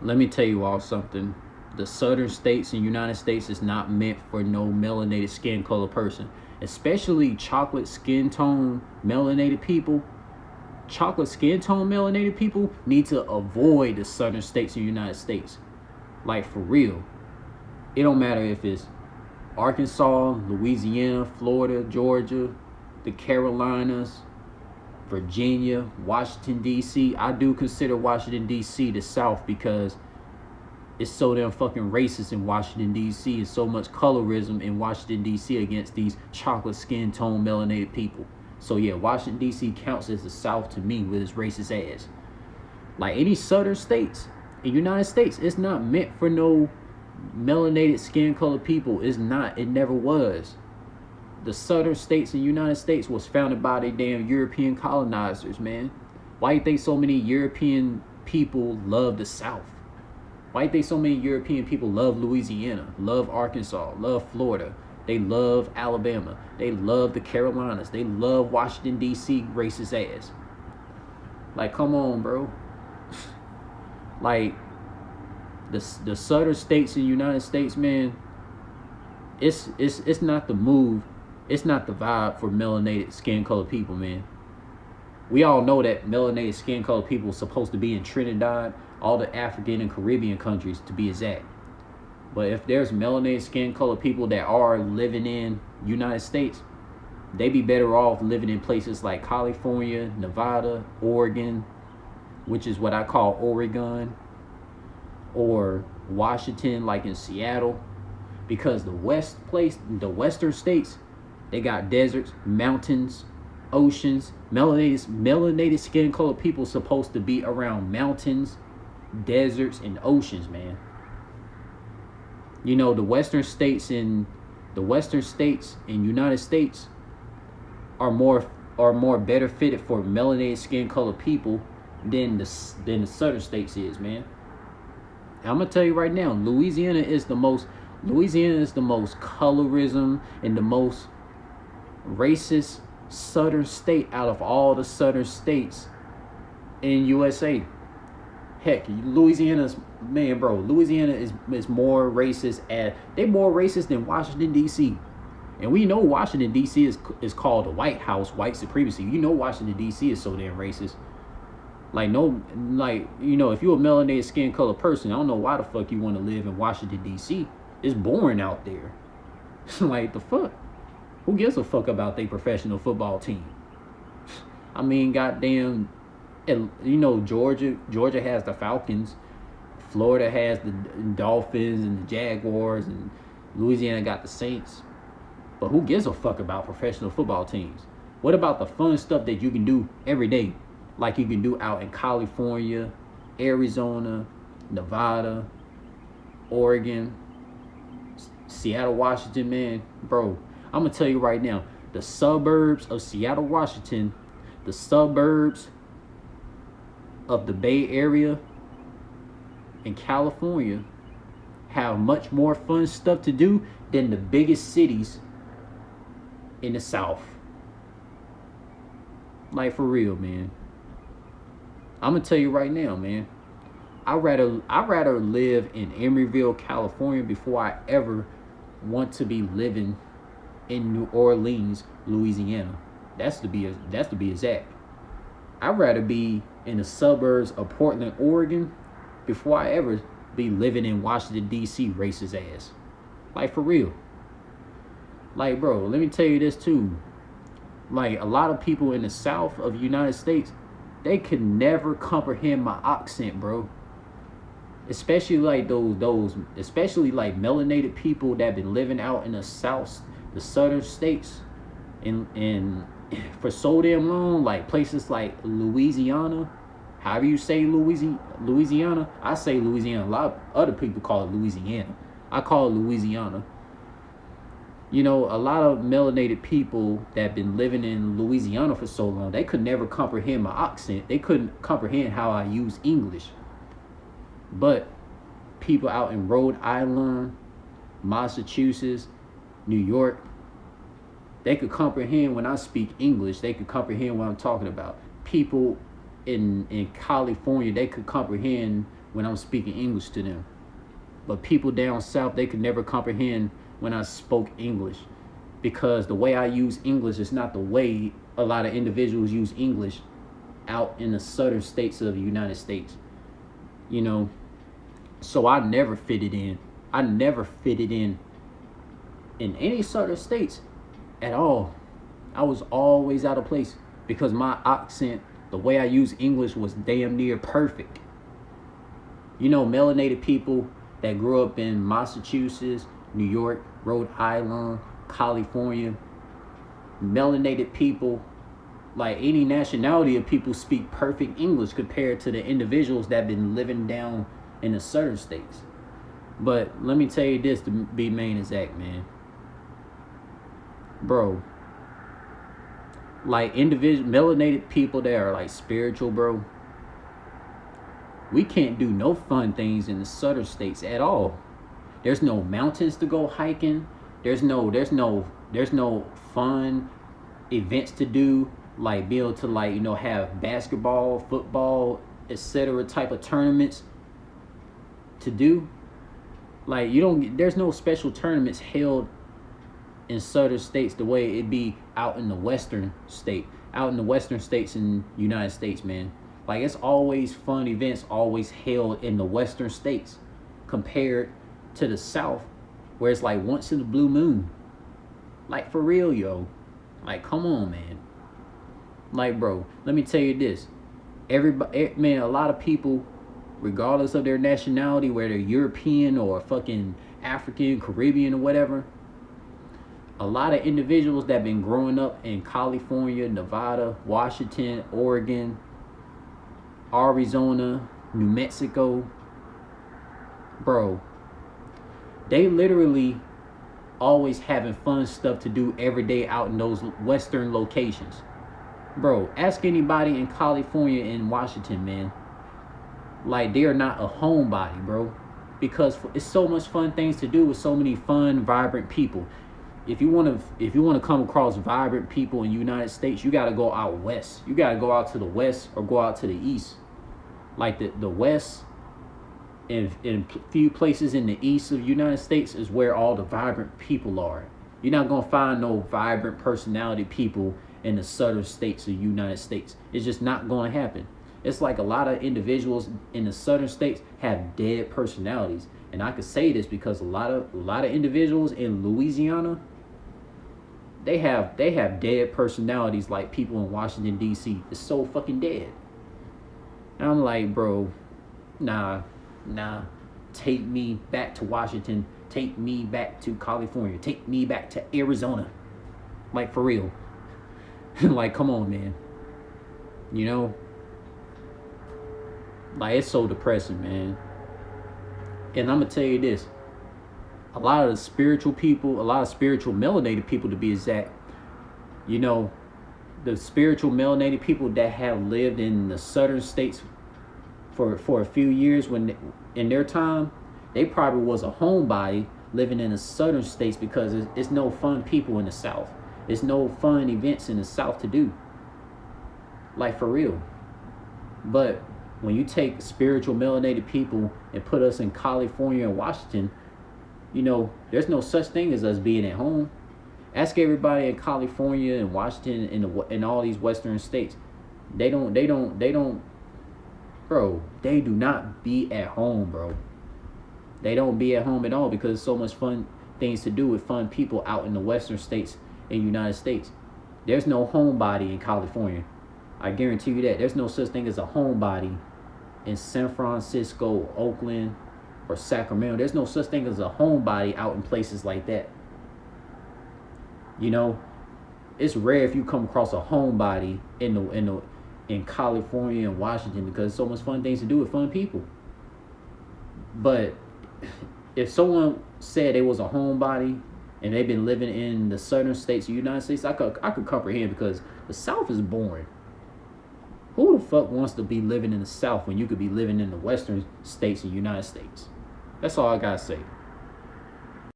Let me tell you all something. The southern states in the United States is not meant for no melanated skin color person, especially chocolate skin tone melanated people. Chocolate skin tone melanated people need to avoid the southern states in the United States. Like, for real. It don't matter if it's Arkansas, Louisiana, Florida, Georgia, the Carolinas, Virginia, Washington, D.C. I do consider Washington, D.C. the South because it's so damn fucking racist in Washington, D.C. and so much colorism in Washington, D.C. against these chocolate skin tone melanated people. So yeah, Washington, D.C. counts as the South to me with its racist ass. Like any southern states in the United States, it's not meant for no melanated skin color people. It's not. It never was. The southern states in the United States was founded by the damn European colonizers, man. Why do you think so many European people love the South? Why do you think so many European people love Louisiana, love Arkansas, love Florida? They love Alabama. They love the Carolinas. They love Washington, D.C. racist ass. Like, come on, bro. Like, the southern states in the United States, man, it's not the move. It's not the vibe for melanated skin color people, man. We all know that melanated skin color people are supposed to be in Trinidad, all the African and Caribbean countries to be exact. But if there's melanated skin color people that are living in United States, they be better off living in places like California, Nevada, Oregon, which is what I call Oregon, or Washington, like in Seattle, because the western states, they got deserts, mountains, oceans. Melanated skin color people supposed to be around mountains, deserts, and oceans, man. You know, the western states in United States are more better fitted for melanated skin color people than the southern states is, man. And I'm gonna tell you right now, Louisiana is the most colorism and the most racist southern state out of all the southern states in USA. Heck, Louisiana's, man, bro, Louisiana is more racist they more racist than Washington, D.C. And we know Washington, D.C. is called the White House, white supremacy. You know Washington, D.C. is so damn racist. Like, no, like, you know, if you're a melanated skin color person, I don't know why the fuck you want to live in Washington, D.C. It's boring out there. Like, the fuck? Who gives a fuck about their professional football team? I mean, goddamn, you know, Georgia has the Falcons. Florida has the Dolphins and the Jaguars, and Louisiana got the Saints. But who gives a fuck about professional football teams? What about the fun stuff that you can do every day? Like you can do out in California, Arizona, Nevada, Oregon, Seattle, Washington, man. Bro, I'm going to tell you right now, the suburbs of Seattle, Washington, the suburbs of the Bay Area in California have much more fun stuff to do than the biggest cities in the South. Like, for real, man. I'm gonna tell you right now, man. I'd rather live in Emeryville, California, before I ever want to be living in New Orleans, Louisiana. That's to be exact. I'd rather be in the suburbs of Portland, Oregon, before I ever be living in Washington, D.C. racist ass. Like, for real. Like, bro, let me tell you this too. Like, a lot of people in the South of the United States, they could never comprehend my accent, bro. Especially like especially like melanated people that been living out in the South, the southern states, and for so damn long, like places like Louisiana. However you say Louisiana, I say Louisiana. A lot of other people call it Louisiana. I call it Louisiana. You know, a lot of melanated people that been living in Louisiana for so long, they could never comprehend my accent. They couldn't comprehend how I use English. But people out in Rhode Island, Massachusetts, New York, they could comprehend when I speak English. They could comprehend what I'm talking about. People in California, they could comprehend when I'm speaking English to them. But people down south, they could never comprehend when I spoke English, because the way I use English is not the way a lot of individuals use English out in the southern states of the United States. You know, so I never fitted in. I never fitted in any southern states at all. I was always out of place because my accent, the way I use English, was damn near perfect. You know, melanated people that grew up in Massachusetts, New York, Rhode Island, California, melanated people, like any nationality of people, speak perfect English compared to the individuals that have been living down in the southern states. But let me tell you this, to be main exact, man. Bro, like individual melanated people that are like spiritual, bro, we can't do no fun things in the southern states at all. There's no mountains to go hiking. There's no fun events to do, like be able to, like, you know, have basketball, football, etc. type of tournaments to do. Like, there's no special tournaments held in southern states the way it be out in the western states in the United States, man. Like, it's always fun events always held in the western states compared to the south, where it's like once in a blue moon. Like, for real, yo. Like, come on, man. Like, bro, let me tell you this. Everybody, man, a lot of people, regardless of their nationality, whether they're European or fucking African, Caribbean, or whatever, a lot of individuals that have been growing up in California, Nevada, Washington, Oregon, Arizona, New Mexico, bro, they literally always having fun stuff to do every day out in those western locations. Bro, ask anybody in California and Washington, man. Like, they are not a homebody, bro, because it's so much fun things to do with so many fun, vibrant people. If you want to come across vibrant people in the United States, you got to go out west. You got to go out to the west or go out to the east. Like the west and in few places in the east of the United States is where all the vibrant people are. You're not going to find no vibrant personality people in the southern states of the United States. It's just not going to happen. It's like a lot of individuals in the southern states have dead personalities. And I could say this because a lot of individuals in Louisiana, they have dead personalities like people in Washington, D.C. It's so fucking dead. And I'm like, bro, nah. Take me back to Washington. Take me back to California. Take me back to Arizona. Like, for real. Like, come on, man. You know? Like, it's so depressing, man. And I'm going to tell you this. A lot of the spiritual people, a lot of spiritual melanated people, to be exact, you know, the spiritual melanated people that have lived in the southern states for a few years, when in their time, they probably was a homebody living in the southern states, because it's no fun people in the south. It's no fun events in the south to do. Like, for real. But when you take spiritual melanated people and put us in California and Washington, you know, there's no such thing as us being at home. Ask everybody in California and Washington and all these western states. They don't, bro, they do not be at home, bro. They don't be at home at all, because there's so much fun things to do with fun people out in the western states in the United States. There's no homebody in California. I guarantee you that. There's no such thing as a homebody in San Francisco, Oakland, or Sacramento. There's no such thing as a homebody out in places like that. You know, it's rare if you come across a homebody in California and Washington, because so much fun things to do with fun people. But if someone said they was a homebody and they've been living in the southern states of the United States, I could comprehend, because the South is boring. Who the fuck wants to be living in the South when you could be living in the western states of the United States? That's all I gotta say.